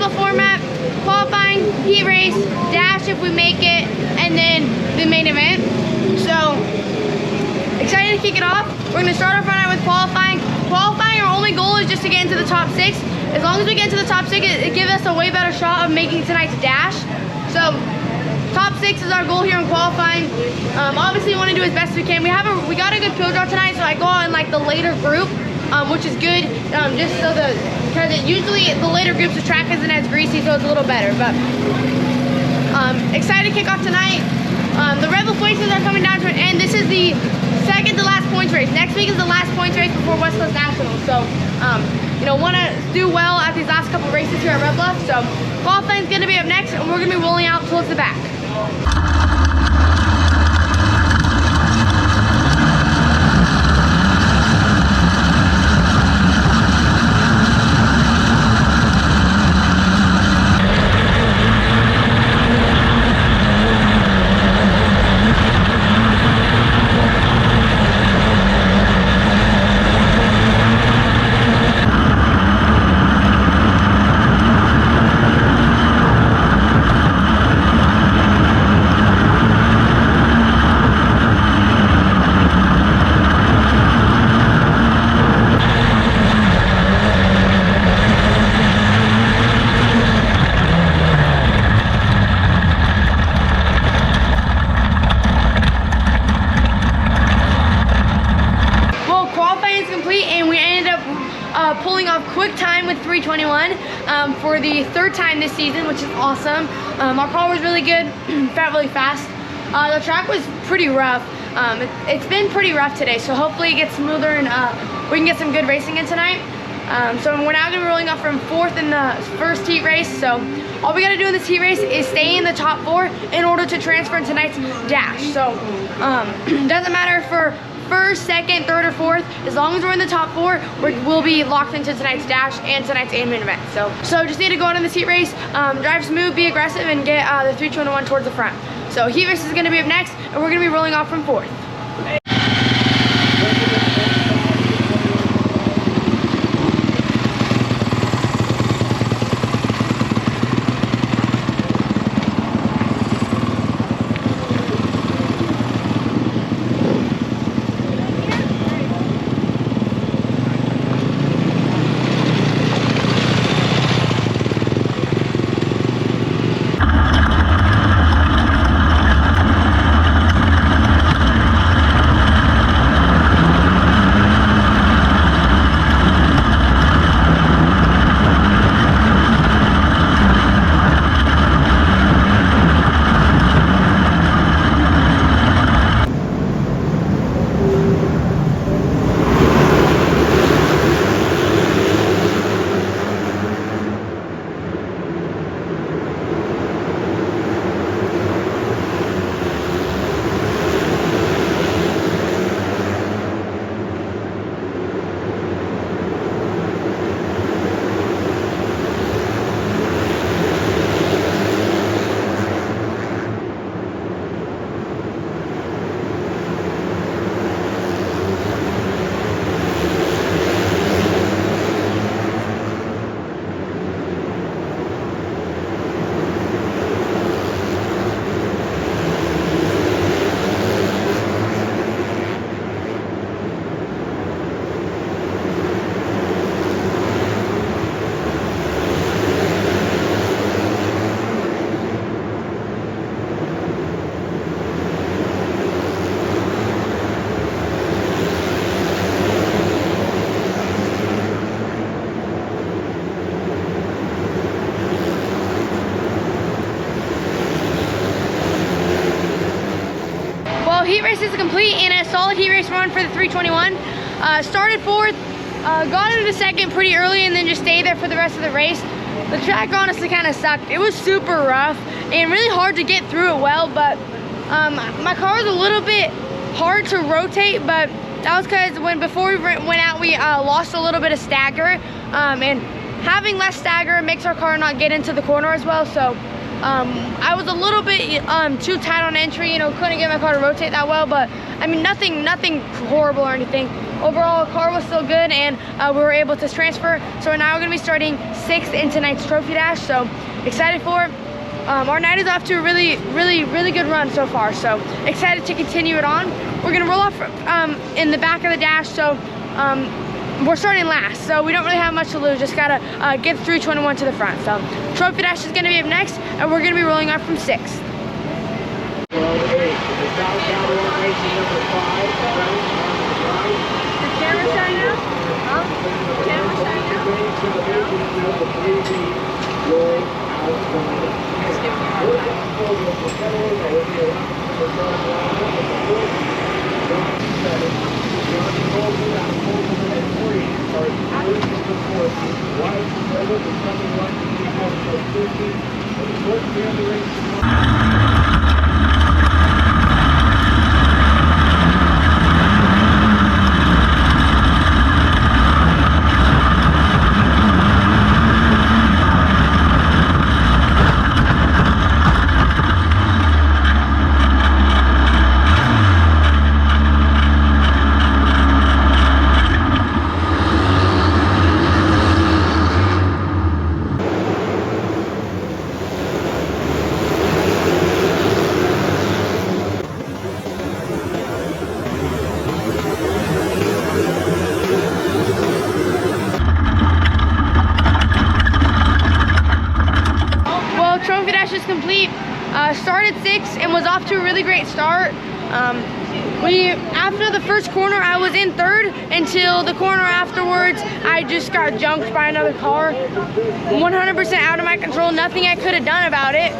typical format: qualifying, heat race, dash if we make it, and then the main event. So excited to kick it off. We're gonna start our front night with qualifying. Qualifying, our only goal is just to get into the top 6. As long as we get into the top 6, it gives us a way better shot of making tonight's dash. So top 6 is our goal here in qualifying. Obviously we want to do as best as we can. We got a good field draw tonight, so I go in like the later group, which is good, just so because usually the later groups, the track isn't as greasy, so it's a little better. But excited to kick off tonight. The Red Bluff races are coming down to an end. This is the second to last points race. Next week is the last points race before West Coast Nationals. So, you know, want to do well at these last couple races here at Red Bluff. So, qualifying is going to be up next, and we're going to be rolling out towards the back. Pulling off quick time with 3:21 for the 3rd time this season, which is awesome. Our car was really good, felt really fast. The track was pretty rough. It's been pretty rough today, so hopefully it gets smoother and we can get some good racing in tonight. So we're now going to be rolling off from 4th in the first heat race. So all we got to do in this heat race is stay in the top 4 in order to transfer in tonight's dash. So doesn't matter if we're 1st, 2nd, 3rd, or 4th. As long as we're in the top 4, we'll be locked into tonight's dash and tonight's main event. So just need to go out in this heat race, drive smooth, be aggressive, and get the 3:21 towards the front. So heat race is going to be up next, and we're going to be rolling off from 4th. Heat race is complete and a solid heat race run for the 3:21. Started 4th, got into 2nd pretty early and then just stayed there for the rest of the race. The track honestly kind of sucked. It was super rough and really hard to get through it well, but my car was a little bit hard to rotate, but that was because before we went out, we lost a little bit of stagger, and having less stagger makes our car not get into the corner as well. So I was a little bit too tight on entry, you know, couldn't get my car to rotate that well, but I mean nothing horrible or anything. overall, the car was still good, and we were able to transfer. So now we're gonna be starting 6th in tonight's trophy dash. So excited for it. Our night is off to a really good run so far. So excited to continue it on. We're gonna roll off in the back of the dash. So we're starting last, so we don't really have much to lose. Just gotta get 321 to the front. So trophy dash is gonna be up next, and we're gonna be rolling off from 6th. Trophy dash is complete. Started 6th and was off to a really great start. After the first corner, I was in 3rd until the corner afterwards. I just got jumped by another car. 100% out of my control. Nothing I could have done about it.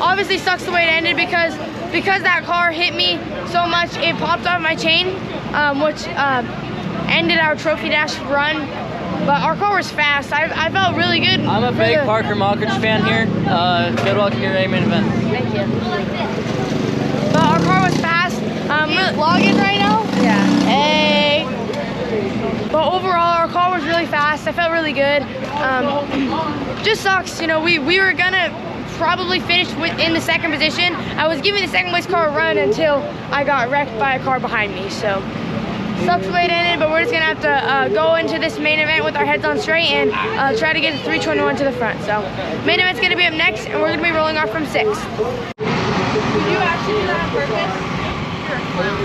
Obviously sucks the way it ended because that car hit me so much it popped off my chain, which ended our trophy dash run. But our car was fast. I felt really good. I'm a big Parker Mockridge fan here. Good luck in your main event. Thank you. But our car was fast. Vlogging right now? Yeah. Hey. But overall, our car was really fast. I felt really good. Just sucks, you know. We were gonna probably finish in the 2nd position. I was giving the 2nd place car a run until I got wrecked by a car behind me. So. Sucks the way it ended, but we're just gonna have to go into this main event with our heads on straight and try to get the 321 to the front. So, main event's gonna be up next, and we're gonna be rolling off from 6th. Did you actually do that on purpose? You're a clown.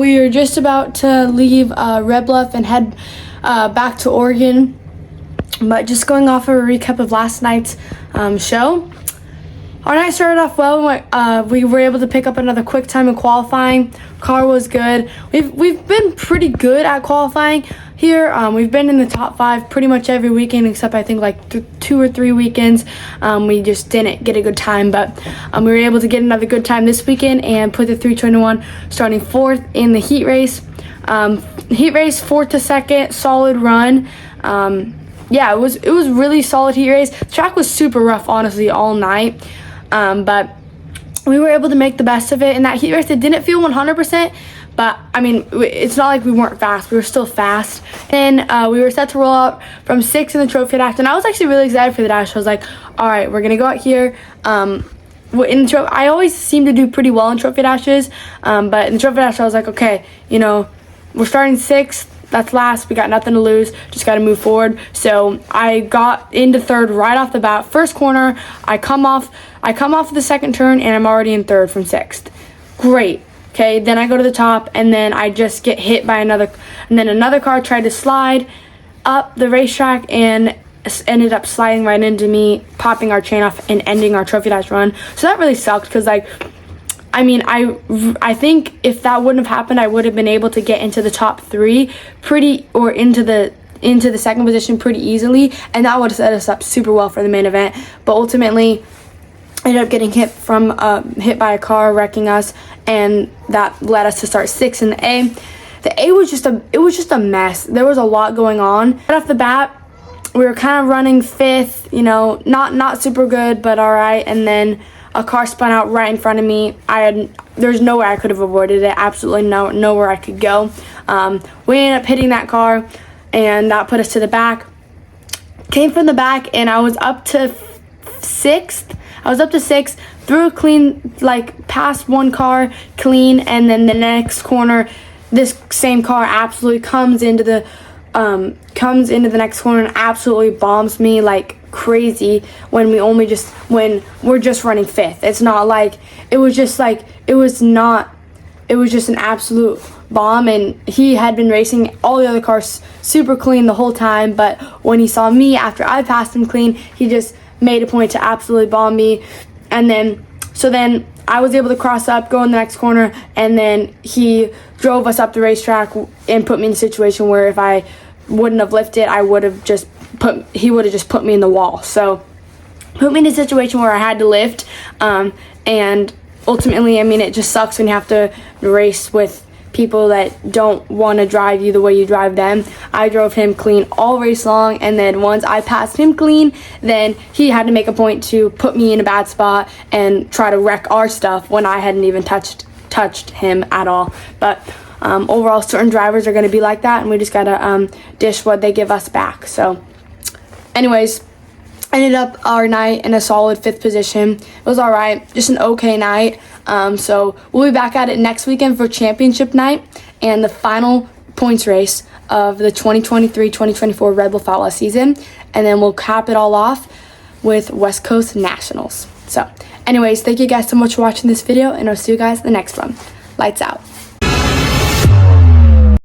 we are just about to leave Red Bluff and head back to Oregon. But just going off of a recap of last night's show. Our night started off well. We were able to pick up another quick time in qualifying. Car was good. We've been pretty good at qualifying here. We've been in the top 5 pretty much every weekend except I think like 2 or 3 weekends. We just didn't get a good time, but we were able to get another good time this weekend and put the 321 starting 4th in the heat race. Heat race 4th to 2nd, solid run. Yeah, it was really solid heat race. The track was super rough, honestly, all night. But we were able to make the best of it in that heat race. It didn't feel 100%, but I mean, it's not like we weren't fast. We were still fast. And we were set to roll out from 6th in the trophy dash. And I was actually really excited for the dash. I was like, all right, we're gonna go out here. I always seem to do pretty well in trophy dashes, but in the trophy dash, I was like, okay, you know, we're starting 6th. That's last. We got nothing to lose. Just got to move forward. So I got into 3rd right off the bat. First corner, I come off the second turn, and I'm already in 3rd from 6th. Great. Okay, then I go to the top, and then I just get hit by another car tried to slide up the racetrack and ended up sliding right into me, popping our chain off and ending our trophy dash run. So that really sucked because, like, I mean, I think if that wouldn't have happened, I would have been able to get into the top 3 into the second position pretty easily, and that would have set us up super well for the main event. But ultimately, I ended up getting hit by a car, wrecking us, and that led us to start 6th in the A. The A was just a mess. There was a lot going on. Right off the bat, we were kind of running 5th, you know, not super good, but all right, and then a car spun out right in front of me. There's no way I could have avoided it. Absolutely nowhere I could go. We ended up hitting that car, and that put us to the back. Came from the back, and I was up to 6th. Threw a clean, like, past one car clean, and then the next corner, this same car absolutely comes into the next corner and absolutely bombs me like crazy when we're just running 5th. It's not like it was just an absolute bomb, and he had been racing all the other cars super clean the whole time, but when he saw me after I passed him clean, he just made a point to absolutely bomb me. And then I was able to cross up, go in the next corner, and then he drove us up the racetrack and put me in a situation where if I wouldn't have lifted, he would have just put me in the wall. So put me in a situation where I had to lift, and ultimately, I mean, it just sucks when you have to race with people that don't want to drive you the way you drive them. I drove him clean all race long, and then once I passed him clean, then he had to make a point to put me in a bad spot and try to wreck our stuff when I hadn't even touched him at all. But overall, certain drivers are going to be like that, and we just got to dish what they give us back. So anyways, ended up our night in a solid 5th position. It was all right, just an okay night. So we'll be back at it next weekend for championship night and the final points race of the 2023-2024 Red Bluff Outlaws season, and then we'll cap it all off with West Coast Nationals. So anyways, thank you guys so much for watching this video, and I'll see you guys in the next one. Lights out.